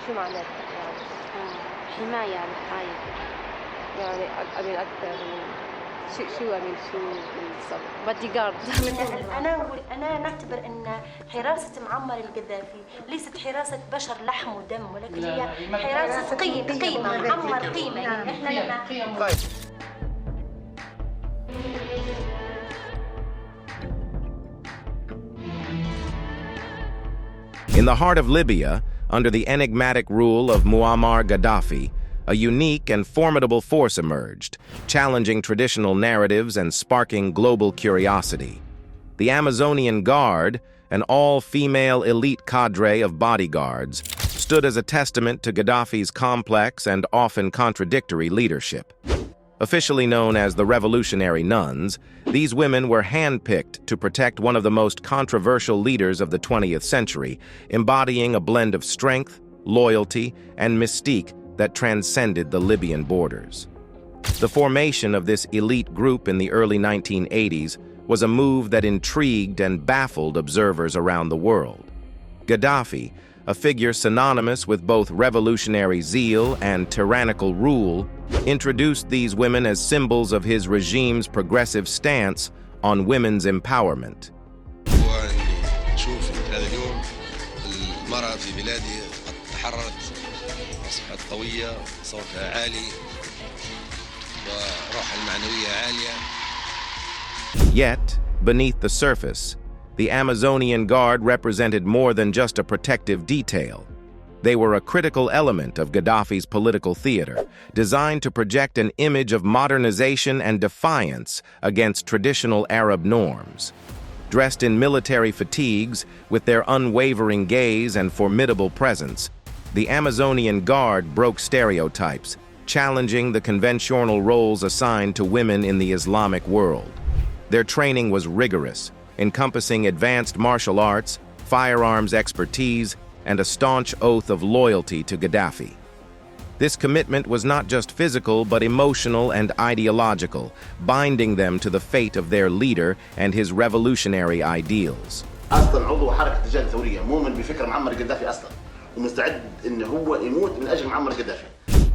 شو معناتها يعني؟ حماية عن الحايب. يعني أمين أكثر شو يعني شو بالضبط؟ باديغارد. أنا نعتبر أن حراسة معمر القذافي ليست حراسة بشر لحم ودم، ولكن هي حراسة قيمة معمر قيمة. يعني إحنا لما In the heart of Libya, under the enigmatic rule of Muammar Gaddafi, a unique and formidable force emerged, challenging traditional narratives and sparking global curiosity. The Amazonian Guard, an all-female elite cadre of bodyguards, stood as a testament to Gaddafi's complex and often contradictory leadership. Officially known as the Revolutionary Nuns, these women were handpicked to protect one of the most controversial leaders of the 20th century, embodying a blend of strength, loyalty, and mystique that transcended the Libyan borders. The formation of this elite group in the early 1980s was a move that intrigued and baffled observers around the world. Gaddafi, a figure synonymous with both revolutionary zeal and tyrannical rule, introduced these women as symbols of his regime's progressive stance on women's empowerment. Yet, beneath the surface, the Amazonian Guard represented more than just a protective detail. They were a critical element of Gaddafi's political theater, designed to project an image of modernization and defiance against traditional Arab norms. Dressed in military fatigues, with their unwavering gaze and formidable presence, the Amazonian Guard broke stereotypes, challenging the conventional roles assigned to women in the Islamic world. Their training was rigorous, encompassing advanced martial arts, firearms expertise, and a staunch oath of loyalty to Gaddafi. This commitment was not just physical but emotional and ideological, binding them to the fate of their leader and his revolutionary ideals. أصلاً عضو حركة الرجال الثورية مؤمن بفكر معمر القذافي أصلاً ومستعد إنه هو يموت من أجل معمر القذافي.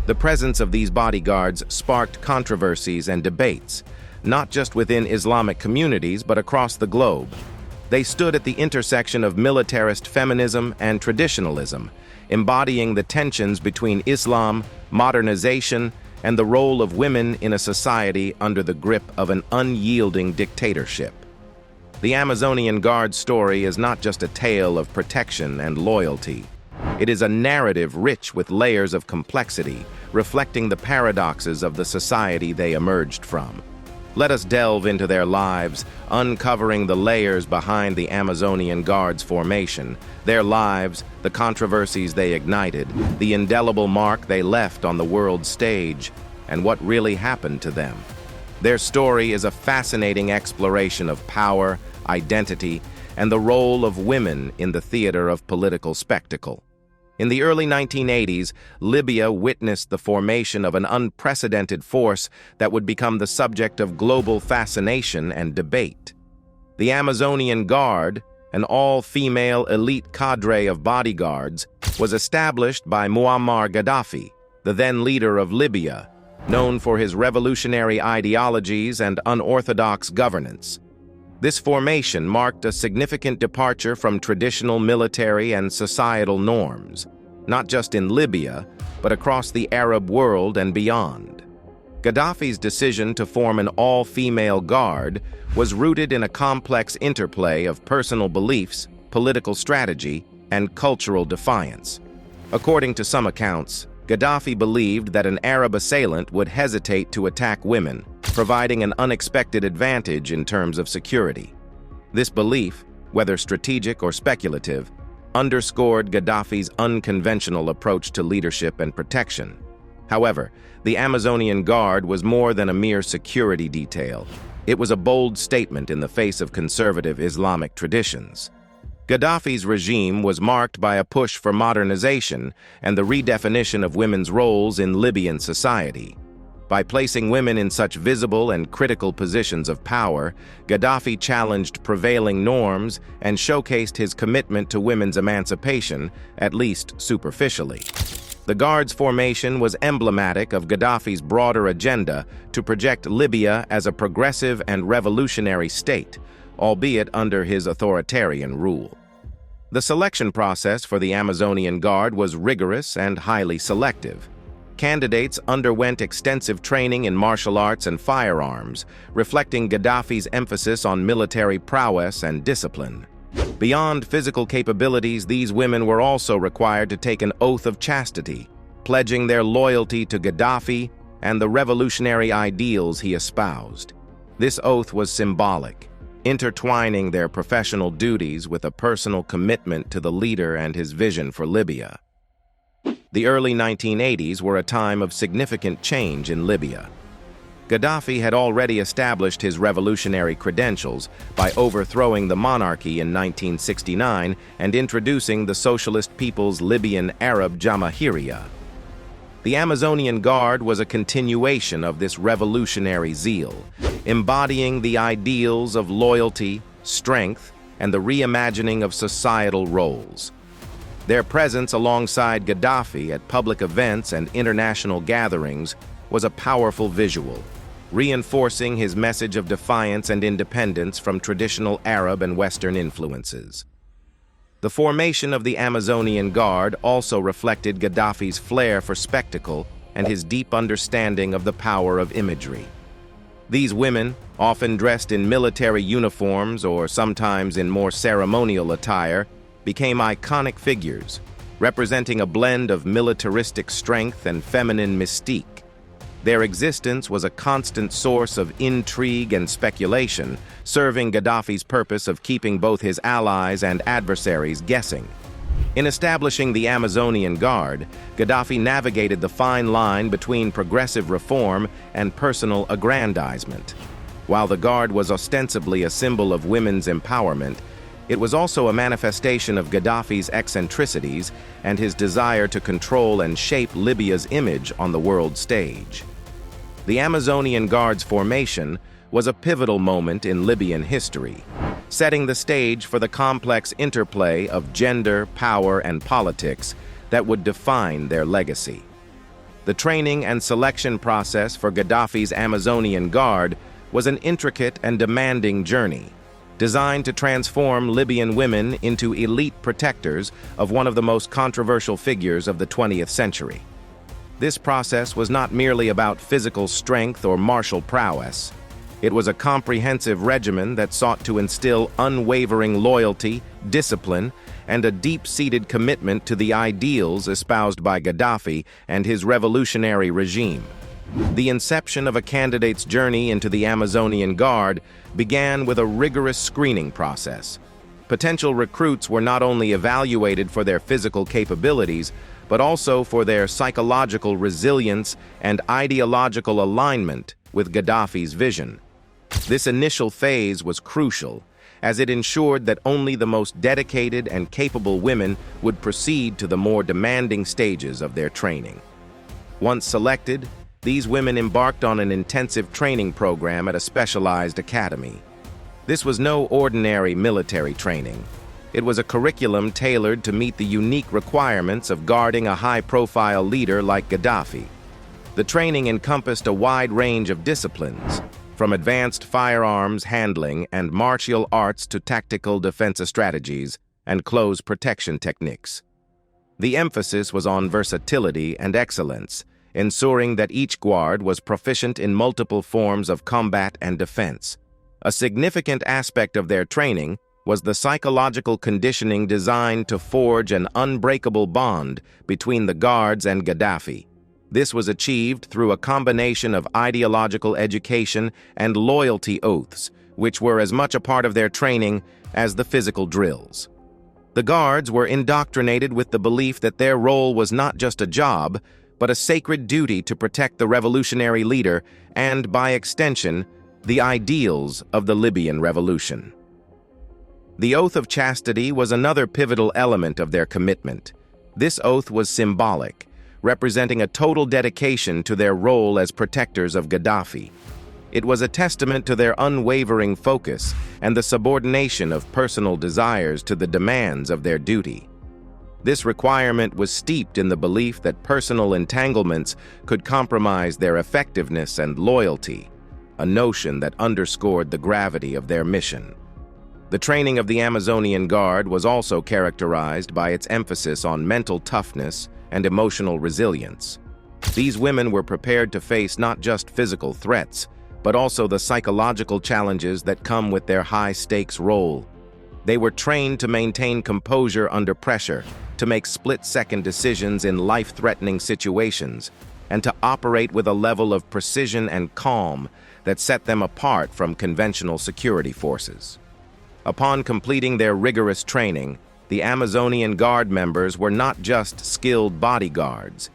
The presence of these bodyguards sparked controversies and debates, not just within Islamic communities but across the globe. They stood at the intersection of militarist feminism and traditionalism, embodying the tensions between Islam, modernization, and the role of women in a society under the grip of an unyielding dictatorship. The Amazonian Guard's story is not just a tale of protection and loyalty. It is a narrative rich with layers of complexity, reflecting the paradoxes of the society they emerged from. Let us delve into their lives, uncovering the layers behind the Amazonian Guard's formation, their lives, the controversies they ignited, the indelible mark they left on the world stage, and what really happened to them. Their story is a fascinating exploration of power, identity, and the role of women in the theater of political spectacle. In the early 1980s, Libya witnessed the formation of an unprecedented force that would become the subject of global fascination and debate. The Amazonian Guard, an all-female elite cadre of bodyguards, was established by Muammar Gaddafi, the then leader of Libya, known for his revolutionary ideologies and unorthodox governance. This formation marked a significant departure from traditional military and societal norms, not just in Libya, but across the Arab world and beyond. Gaddafi's decision to form an all-female guard was rooted in a complex interplay of personal beliefs, political strategy, and cultural defiance. According to some accounts, Gaddafi believed that an Arab assailant would hesitate to attack women, providing an unexpected advantage in terms of security. This belief, whether strategic or speculative, underscored Gaddafi's unconventional approach to leadership and protection. However, the Amazonian Guard was more than a mere security detail. It was a bold statement in the face of conservative Islamic traditions. Gaddafi's regime was marked by a push for modernization and the redefinition of women's roles in Libyan society. By placing women in such visible and critical positions of power, Gaddafi challenged prevailing norms and showcased his commitment to women's emancipation, at least superficially. The Guards' formation was emblematic of Gaddafi's broader agenda to project Libya as a progressive and revolutionary state, albeit under his authoritarian rule. The selection process for the Amazonian Guard was rigorous and highly selective. Candidates underwent extensive training in martial arts and firearms, reflecting Gaddafi's emphasis on military prowess and discipline. Beyond physical capabilities, these women were also required to take an oath of chastity, pledging their loyalty to Gaddafi and the revolutionary ideals he espoused. This oath was symbolic, intertwining their professional duties with a personal commitment to the leader and his vision for Libya. The early 1980s were a time of significant change in Libya. Gaddafi had already established his revolutionary credentials by overthrowing the monarchy in 1969 and introducing the Socialist People's Libyan Arab Jamahiriya. The Amazonian Guard was a continuation of this revolutionary zeal, embodying the ideals of loyalty, strength, and the reimagining of societal roles. Their presence alongside Gaddafi at public events and international gatherings was a powerful visual, reinforcing his message of defiance and independence from traditional Arab and Western influences. The formation of the Amazonian Guard also reflected Gaddafi's flair for spectacle and his deep understanding of the power of imagery. These women, often dressed in military uniforms or sometimes in more ceremonial attire, became iconic figures, representing a blend of militaristic strength and feminine mystique. Their existence was a constant source of intrigue and speculation, serving Gaddafi's purpose of keeping both his allies and adversaries guessing. In establishing the Amazonian Guard, Gaddafi navigated the fine line between progressive reform and personal aggrandizement. While the Guard was ostensibly a symbol of women's empowerment, it was also a manifestation of Gaddafi's eccentricities and his desire to control and shape Libya's image on the world stage. The Amazonian Guard's formation was a pivotal moment in Libyan history, setting the stage for the complex interplay of gender, power, and politics that would define their legacy. The training and selection process for Gaddafi's Amazonian Guard was an intricate and demanding journey, designed to transform Libyan women into elite protectors of one of the most controversial figures of the 20th century. This process was not merely about physical strength or martial prowess. It was a comprehensive regimen that sought to instill unwavering loyalty, discipline, and a deep-seated commitment to the ideals espoused by Gaddafi and his revolutionary regime. The inception of a candidate's journey into the Amazonian Guard began with a rigorous screening process. Potential recruits were not only evaluated for their physical capabilities, but also for their psychological resilience and ideological alignment with Gaddafi's vision. This initial phase was crucial, as it ensured that only the most dedicated and capable women would proceed to the more demanding stages of their training. Once selected, these women embarked on an intensive training program at a specialized academy. This was no ordinary military training. It was a curriculum tailored to meet the unique requirements of guarding a high-profile leader like Gaddafi. The training encompassed a wide range of disciplines, from advanced firearms handling and martial arts to tactical defense strategies and close protection techniques. The emphasis was on versatility and excellence, ensuring that each guard was proficient in multiple forms of combat and defense. A significant aspect of their training was the psychological conditioning designed to forge an unbreakable bond between the guards and Gaddafi. This was achieved through a combination of ideological education and loyalty oaths, which were as much a part of their training as the physical drills. The guards were indoctrinated with the belief that their role was not just a job, but a sacred duty to protect the revolutionary leader and, by extension, the ideals of the Libyan revolution. The oath of chastity was another pivotal element of their commitment. This oath was symbolic, representing a total dedication to their role as protectors of Gaddafi. It was a testament to their unwavering focus and the subordination of personal desires to the demands of their duty. This requirement was steeped in the belief that personal entanglements could compromise their effectiveness and loyalty, a notion that underscored the gravity of their mission. The training of the Amazonian Guard was also characterized by its emphasis on mental toughness and emotional resilience. These women were prepared to face not just physical threats, but also the psychological challenges that come with their high-stakes role. They were trained to maintain composure under pressure, to make split-second decisions in life-threatening situations, and to operate with a level of precision and calm that set them apart from conventional security forces. Upon completing their rigorous training, the Amazonian Guard members were not just skilled bodyguards.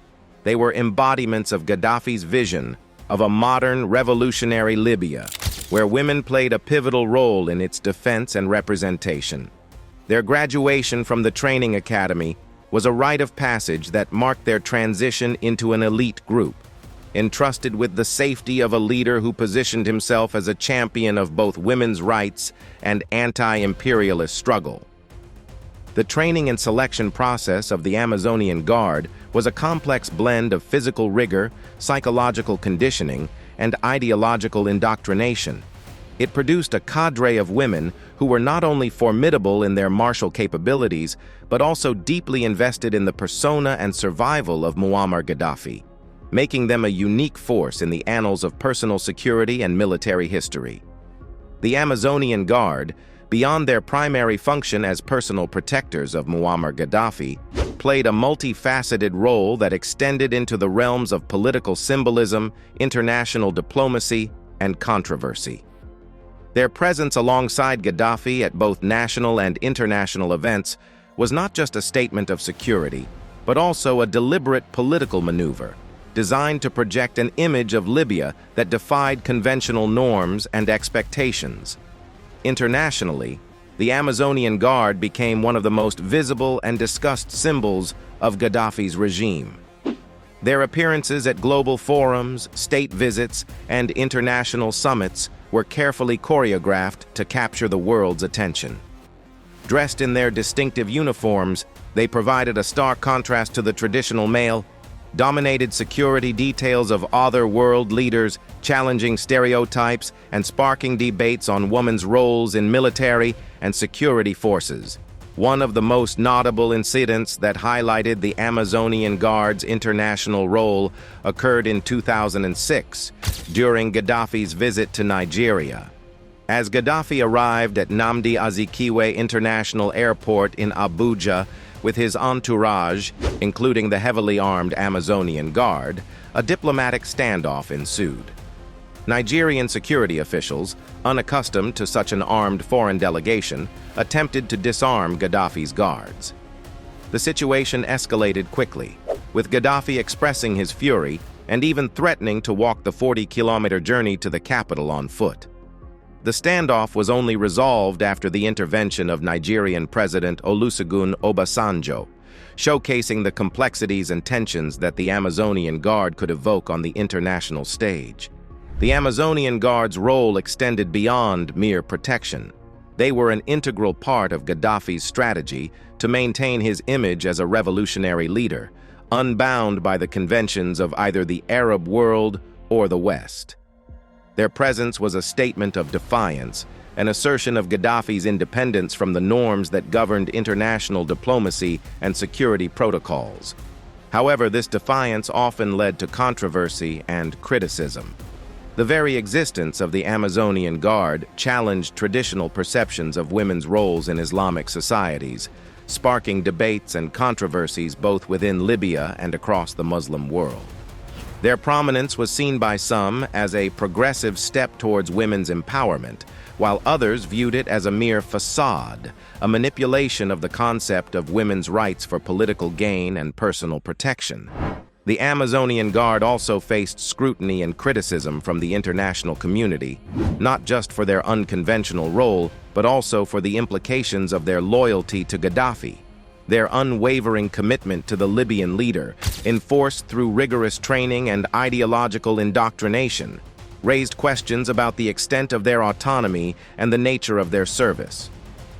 They were embodiments of Gaddafi's vision of a modern, revolutionary Libya, where women played a pivotal role in its defense and representation. Their graduation from the training academy was a rite of passage that marked their transition into an elite group, entrusted with the safety of a leader who positioned himself as a champion of both women's rights and anti-imperialist struggle. The training and selection process of the Amazonian Guard was a complex blend of physical rigor, psychological conditioning, and ideological indoctrination. It produced a cadre of women who were not only formidable in their martial capabilities, but also deeply invested in the persona and survival of Muammar Gaddafi, making them a unique force in the annals of personal security and military history. The Amazonian Guard, beyond their primary function as personal protectors of Muammar Gaddafi, played a multifaceted role that extended into the realms of political symbolism, international diplomacy, and controversy. Their presence alongside Gaddafi at both national and international events was not just a statement of security, but also a deliberate political maneuver, designed to project an image of Libya that defied conventional norms and expectations. Internationally, the Amazonian Guard became one of the most visible and discussed symbols of Gaddafi's regime. Their appearances at global forums, state visits, and international summits were carefully choreographed to capture the world's attention. Dressed in their distinctive uniforms, they provided a stark contrast to the traditional male, dominated security details of other world leaders, challenging stereotypes and sparking debates on women's roles in military and security forces. One of the most notable incidents that highlighted the Amazonian Guard's international role occurred in 2006, during Gaddafi's visit to Nigeria. As Gaddafi arrived at Nnamdi Azikiwe International Airport in Abuja with his entourage, including the heavily armed Amazonian Guard, a diplomatic standoff ensued. Nigerian security officials, unaccustomed to such an armed foreign delegation, attempted to disarm Gaddafi's guards. The situation escalated quickly, with Gaddafi expressing his fury and even threatening to walk the 40-kilometer journey to the capital on foot. The standoff was only resolved after the intervention of Nigerian President Olusegun Obasanjo, showcasing the complexities and tensions that the Amazonian Guard could evoke on the international stage. The Amazonian Guard's role extended beyond mere protection. They were an integral part of Gaddafi's strategy to maintain his image as a revolutionary leader, unbound by the conventions of either the Arab world or the West. Their presence was a statement of defiance, an assertion of Gaddafi's independence from the norms that governed international diplomacy and security protocols. However, this defiance often led to controversy and criticism. The very existence of the Amazonian Guard challenged traditional perceptions of women's roles in Islamic societies, sparking debates and controversies both within Libya and across the Muslim world. Their prominence was seen by some as a progressive step towards women's empowerment, while others viewed it as a mere facade, a manipulation of the concept of women's rights for political gain and personal protection. The Amazonian Guard also faced scrutiny and criticism from the international community, not just for their unconventional role, but also for the implications of their loyalty to Gaddafi. Their unwavering commitment to the Libyan leader enforced through rigorous training and ideological indoctrination, raised questions about the extent of their autonomy and the nature of their service.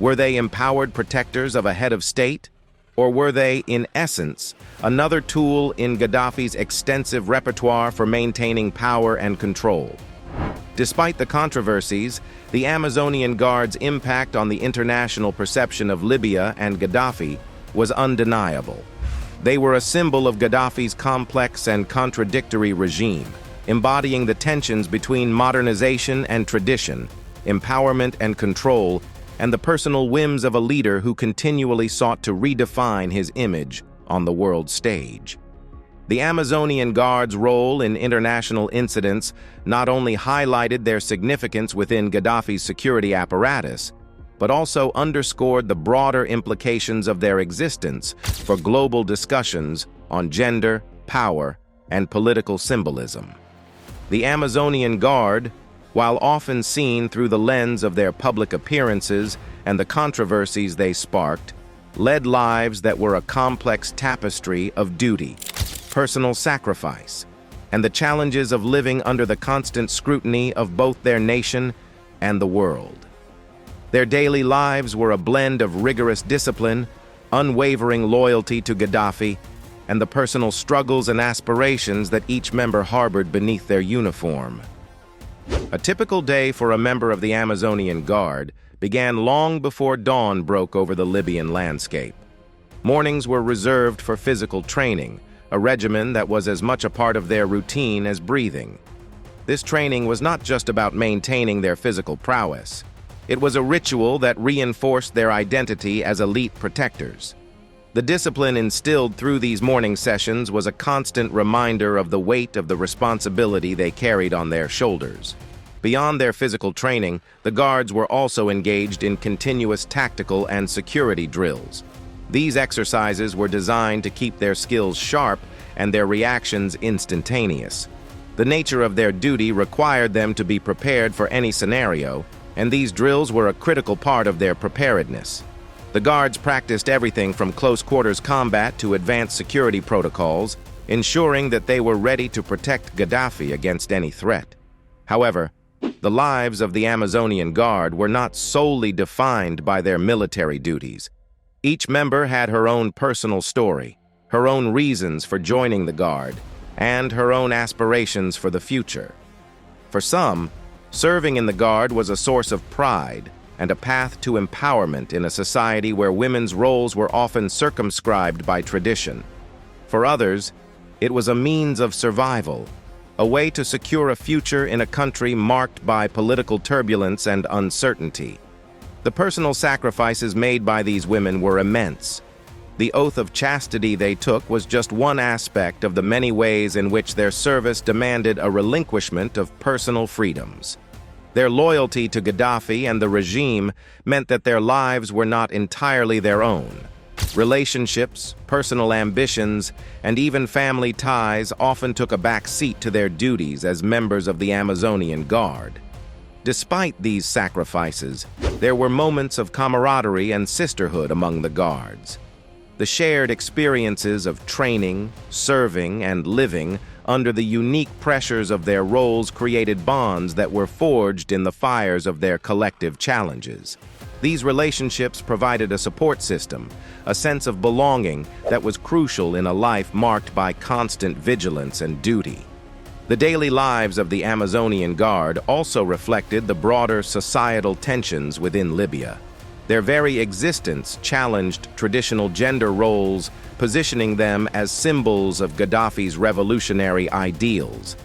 Were they empowered protectors of a head of state? Or were they, in essence, another tool in Gaddafi's extensive repertoire for maintaining power and control? Despite the controversies, the Amazonian Guard's impact on the international perception of Libya and Gaddafi was undeniable. They were a symbol of Gaddafi's complex and contradictory regime, embodying the tensions between modernization and tradition, empowerment and control, and the personal whims of a leader who continually sought to redefine his image on the world stage. The Amazonian Guard's role in international incidents not only highlighted their significance within Gaddafi's security apparatus, but also underscored the broader implications of their existence for global discussions on gender, power, and political symbolism. The Amazonian Guard, while often seen through the lens of their public appearances and the controversies they sparked, led lives that were a complex tapestry of duty, personal sacrifice, and the challenges of living under the constant scrutiny of both their nation and the world. Their daily lives were a blend of rigorous discipline, unwavering loyalty to Gaddafi, and the personal struggles and aspirations that each member harbored beneath their uniform. A typical day for a member of the Amazonian Guard began long before dawn broke over the Libyan landscape. Mornings were reserved for physical training, a regimen that was as much a part of their routine as breathing. This training was not just about maintaining their physical prowess. It was a ritual that reinforced their identity as elite protectors. The discipline instilled through these morning sessions was a constant reminder of the weight of the responsibility they carried on their shoulders. Beyond their physical training, the guards were also engaged in continuous tactical and security drills. These exercises were designed to keep their skills sharp and their reactions instantaneous. The nature of their duty required them to be prepared for any scenario, and these drills were a critical part of their preparedness. The guards practiced everything from close-quarters combat to advanced security protocols, ensuring that they were ready to protect Gaddafi against any threat. However, the lives of the Amazonian Guard were not solely defined by their military duties. Each member had her own personal story, her own reasons for joining the Guard, and her own aspirations for the future. For some, serving in the Guard was a source of pride and a path to empowerment in a society where women's roles were often circumscribed by tradition. For others, it was a means of survival, a way to secure a future in a country marked by political turbulence and uncertainty. The personal sacrifices made by these women were immense. The oath of chastity they took was just one aspect of the many ways in which their service demanded a relinquishment of personal freedoms. Their loyalty to Gaddafi and the regime meant that their lives were not entirely their own. Relationships, personal ambitions, and even family ties often took a back seat to their duties as members of the Amazonian Guard. Despite these sacrifices, there were moments of camaraderie and sisterhood among the guards. The shared experiences of training, serving, and living under the unique pressures of their roles created bonds that were forged in the fires of their collective challenges. These relationships provided a support system, a sense of belonging that was crucial in a life marked by constant vigilance and duty. The daily lives of the Amazonian Guard also reflected the broader societal tensions within Libya. Their very existence challenged traditional gender roles, positioning them as symbols of Gaddafi's revolutionary ideals.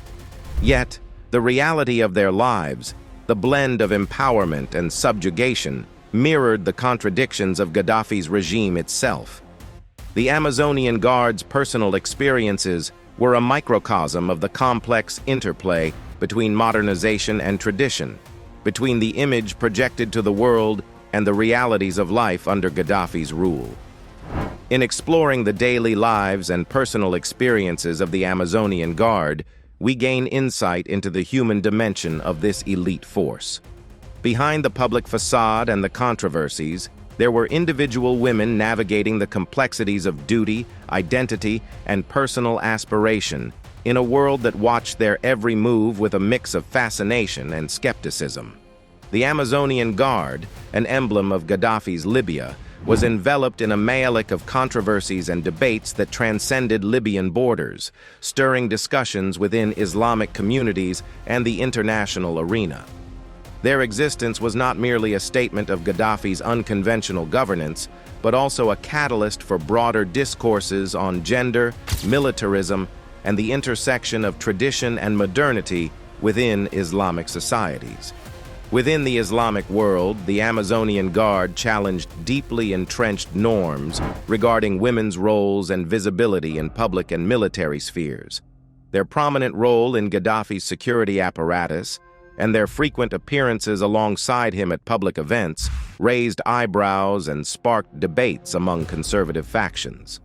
Yet, the reality of their lives, the blend of empowerment and subjugation, mirrored the contradictions of Gaddafi's regime itself. The Amazonian Guard's personal experiences were a microcosm of the complex interplay between modernization and tradition, between the image projected to the world and the realities of life under Gaddafi's rule. In exploring the daily lives and personal experiences of the Amazonian Guard, we gain insight into the human dimension of this elite force. Behind the public facade and the controversies, There were individual women navigating the complexities of duty, identity, and personal aspiration in a world that watched their every move with a mix of fascination and skepticism. The Amazonian Guard, an emblem of Gaddafi's Libya, was enveloped in a maiolic of controversies and debates that transcended Libyan borders, stirring discussions within Islamic communities and the international arena. Their existence was not merely a statement of Gaddafi's unconventional governance, but also a catalyst for broader discourses on gender, militarism, and the intersection of tradition and modernity within Islamic societies. Within the Islamic world, the Amazonian Guard challenged deeply entrenched norms regarding women's roles and visibility in public and military spheres. Their prominent role in Gaddafi's security apparatus and their frequent appearances alongside him at public events raised eyebrows and sparked debates among conservative factions.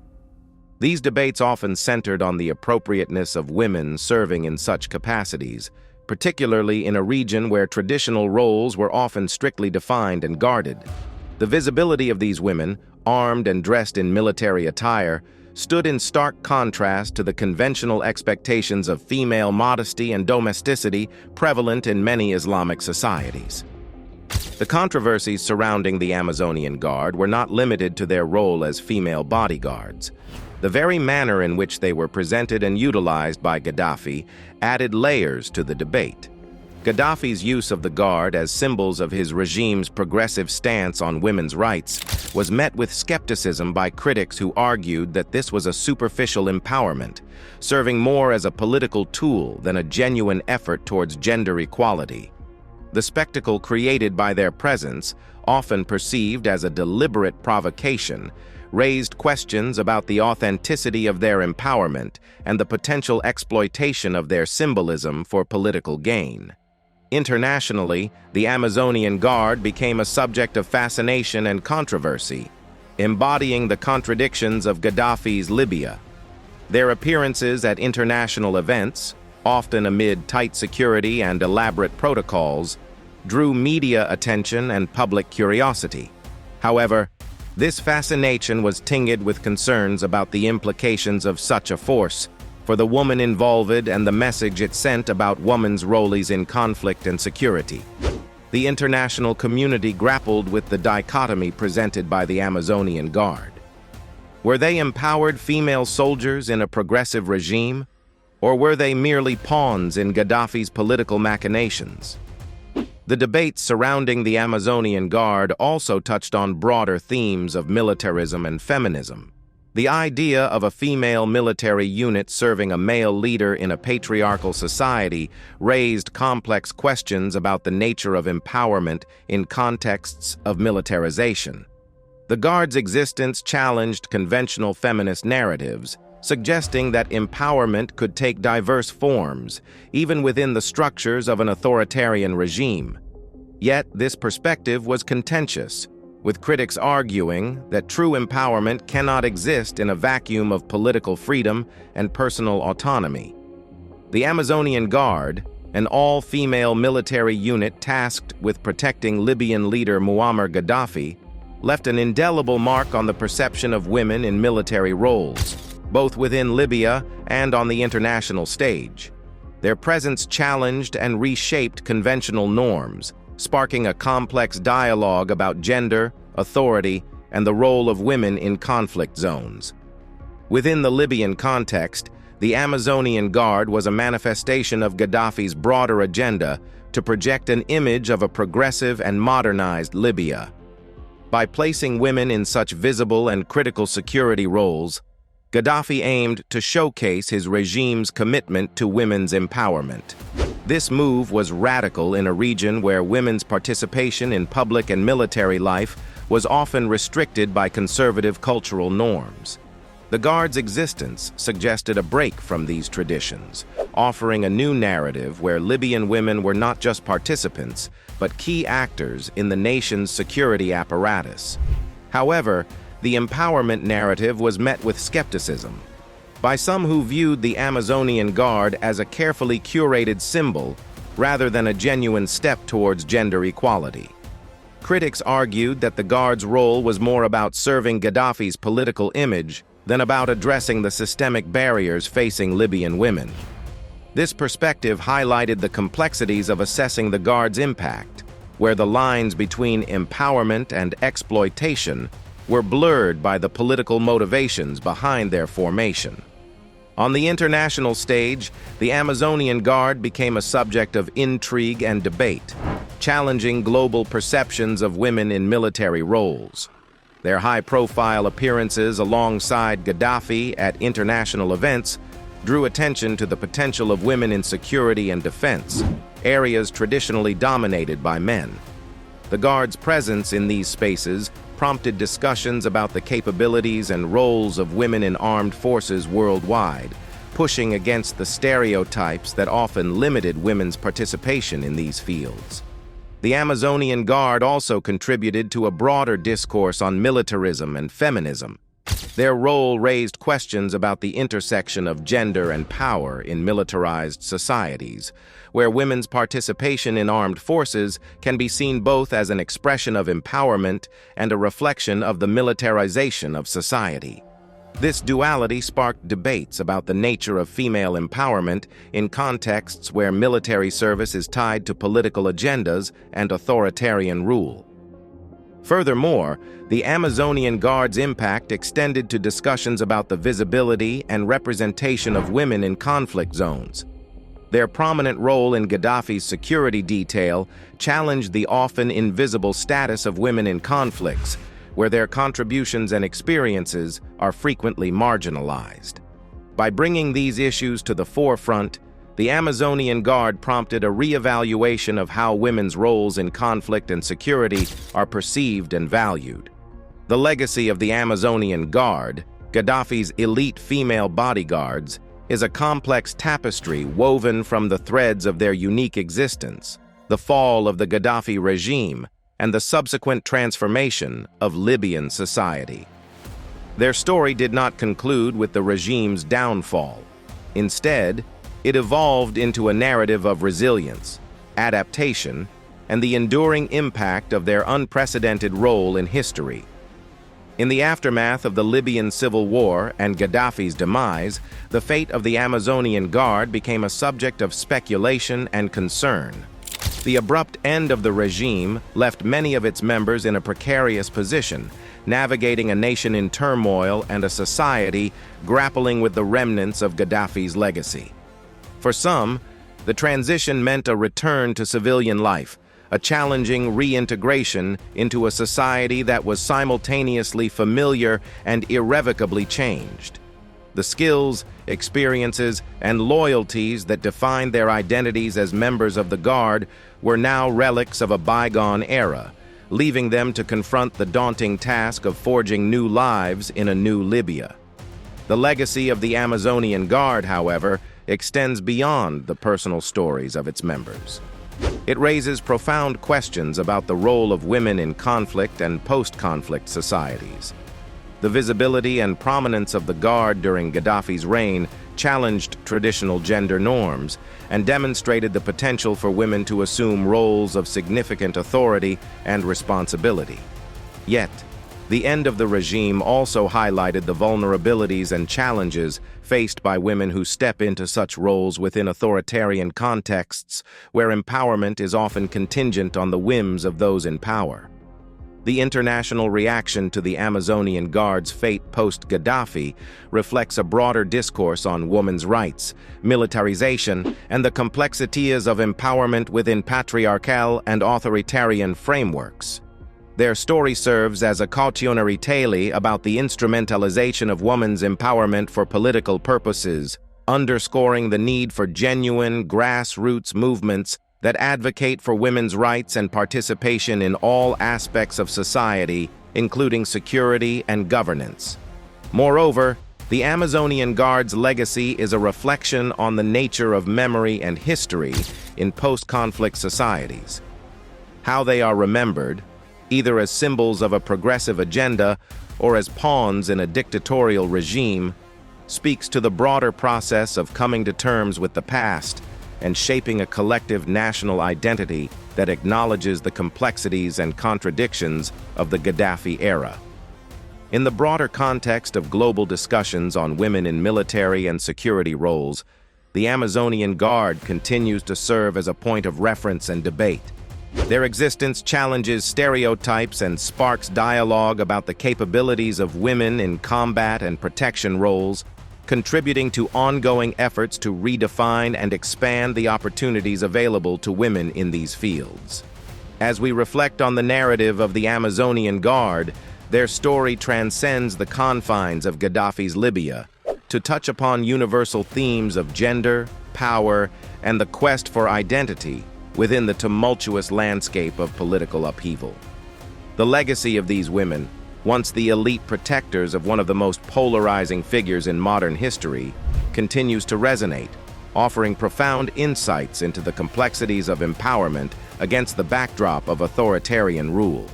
These debates often centered on the appropriateness of women serving in such capacities, particularly in a region where traditional roles were often strictly defined and guarded. The visibility of these women, armed and dressed in military attire, stood in stark contrast to the conventional expectations of female modesty and domesticity prevalent in many Islamic societies. The controversies surrounding the Amazonian Guard were not limited to their role as female bodyguards. The very manner in which they were presented and utilized by Gaddafi added layers to the debate. Gaddafi's use of the Guard as symbols of his regime's progressive stance on women's rights was met with skepticism by critics who argued that this was a superficial empowerment, serving more as a political tool than a genuine effort towards gender equality. The spectacle created by their presence, often perceived as a deliberate provocation, raised questions about the authenticity of their empowerment and the potential exploitation of their symbolism for political gain. Internationally, the Amazonian Guard became a subject of fascination and controversy, embodying the contradictions of Gaddafi's Libya. Their appearances at international events, often amid tight security and elaborate protocols, drew media attention and public curiosity. However, this fascination was tinged with concerns about the implications of such a force for the woman involved and the message it sent about women's roles in conflict and security. The international community grappled with the dichotomy presented by the Amazonian Guard. Were they empowered female soldiers in a progressive regime, or were they merely pawns in Gaddafi's political machinations? The debates surrounding the Amazonian Guard also touched on broader themes of militarism and feminism. The idea of a female military unit serving a male leader in a patriarchal society raised complex questions about the nature of empowerment in contexts of militarization. The Guard's existence challenged conventional feminist narratives, suggesting that empowerment could take diverse forms, even within the structures of an authoritarian regime. Yet, this perspective was contentious, with critics arguing that true empowerment cannot exist in a vacuum of political freedom and personal autonomy. The Amazonian Guard, an all-female military unit tasked with protecting Libyan leader Muammar Gaddafi, left an indelible mark on the perception of women in military roles, both within Libya and on the international stage. Their presence challenged and reshaped conventional norms, sparking a complex dialogue about gender, authority, and the role of women in conflict zones. Within the Libyan context, the Amazonian Guard was a manifestation of Gaddafi's broader agenda to project an image of a progressive and modernized Libya. By placing women in such visible and critical security roles, Gaddafi aimed to showcase his regime's commitment to women's empowerment. This move was radical in a region where women's participation in public and military life was often restricted by conservative cultural norms. The Guard's existence suggested a break from these traditions, offering a new narrative where Libyan women were not just participants, but key actors in the nation's security apparatus. However, the empowerment narrative was met with skepticism by some who viewed the Amazonian Guard as a carefully curated symbol rather than a genuine step towards gender equality. Critics argued that the Guards' role was more about serving Gaddafi's political image than about addressing the systemic barriers facing Libyan women. This perspective highlighted the complexities of assessing the Guards' impact, where the lines between empowerment and exploitation were blurred by the political motivations behind their formation. On the international stage, the Amazonian Guard became a subject of intrigue and debate, challenging global perceptions of women in military roles. Their high-profile appearances alongside Gaddafi at international events drew attention to the potential of women in security and defense, areas traditionally dominated by men. The Guard's presence in these spaces prompted discussions about the capabilities and roles of women in armed forces worldwide, pushing against the stereotypes that often limited women's participation in these fields. The Amazonian Guard also contributed to a broader discourse on militarism and feminism. Their role raised questions about the intersection of gender and power in militarized societies, where women's participation in armed forces can be seen both as an expression of empowerment and a reflection of the militarization of society. This duality sparked debates about the nature of female empowerment in contexts where military service is tied to political agendas and authoritarian rule. Furthermore, the Amazonian Guard's impact extended to discussions about the visibility and representation of women in conflict zones. Their prominent role in Gaddafi's security detail challenged the often invisible status of women in conflicts, where their contributions and experiences are frequently marginalized. By bringing these issues to the forefront, the Amazonian Guard prompted a re-evaluation of how women's roles in conflict and security are perceived and valued. The legacy of the Amazonian Guard, Gaddafi's elite female bodyguards, is a complex tapestry woven from the threads of their unique existence, the fall of the Gaddafi regime, and the subsequent transformation of Libyan society. Their story did not conclude with the regime's downfall. Instead, it evolved into a narrative of resilience, adaptation, and the enduring impact of their unprecedented role in history. In the aftermath of the Libyan civil war and Gaddafi's demise, the fate of the Amazonian Guard became a subject of speculation and concern. The abrupt end of the regime left many of its members in a precarious position, navigating a nation in turmoil and a society grappling with the remnants of Gaddafi's legacy. For some, the transition meant a return to civilian life, a challenging reintegration into a society that was simultaneously familiar and irrevocably changed. The skills, experiences, and loyalties that defined their identities as members of the Guard were now relics of a bygone era, leaving them to confront the daunting task of forging new lives in a new Libya. The legacy of the Amazonian Guard, however, extends beyond the personal stories of its members. It raises profound questions about the role of women in conflict and post-conflict societies. The visibility and prominence of the Guard during Gaddafi's reign challenged traditional gender norms and demonstrated the potential for women to assume roles of significant authority and responsibility. Yet, the end of the regime also highlighted the vulnerabilities and challenges faced by women who step into such roles within authoritarian contexts where empowerment is often contingent on the whims of those in power. The international reaction to the Amazonian Guard's fate post-Gaddafi reflects a broader discourse on women's rights, militarization, and the complexities of empowerment within patriarchal and authoritarian frameworks. Their story serves as a cautionary tale about the instrumentalization of women's empowerment for political purposes, underscoring the need for genuine grassroots movements that advocate for women's rights and participation in all aspects of society, including security and governance. Moreover, the Amazonian Guard's legacy is a reflection on the nature of memory and history in post-conflict societies. How they are remembered, either as symbols of a progressive agenda or as pawns in a dictatorial regime, speaks to the broader process of coming to terms with the past and shaping a collective national identity that acknowledges the complexities and contradictions of the Gaddafi era. In the broader context of global discussions on women in military and security roles, the Amazonian Guard continues to serve as a point of reference and debate. Their existence challenges stereotypes and sparks dialogue about the capabilities of women in combat and protection roles, contributing to ongoing efforts to redefine and expand the opportunities available to women in these fields. As we reflect on the narrative of the Amazonian Guard, their story transcends the confines of Gaddafi's Libya to touch upon universal themes of gender, power, and the quest for identity within the tumultuous landscape of political upheaval. The legacy of these women, once the elite protectors of one of the most polarizing figures in modern history, continues to resonate, offering profound insights into the complexities of empowerment against the backdrop of authoritarian rule.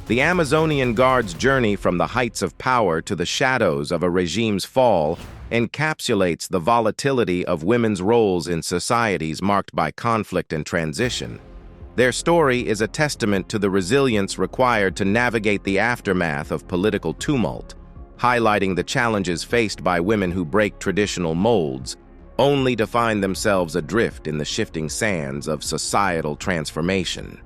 The Amazonian Guard's journey from the heights of power to the shadows of a regime's fall encapsulates the volatility of women's roles in societies marked by conflict and transition. Their story is a testament to the resilience required to navigate the aftermath of political tumult, highlighting the challenges faced by women who break traditional molds, only to find themselves adrift in the shifting sands of societal transformation.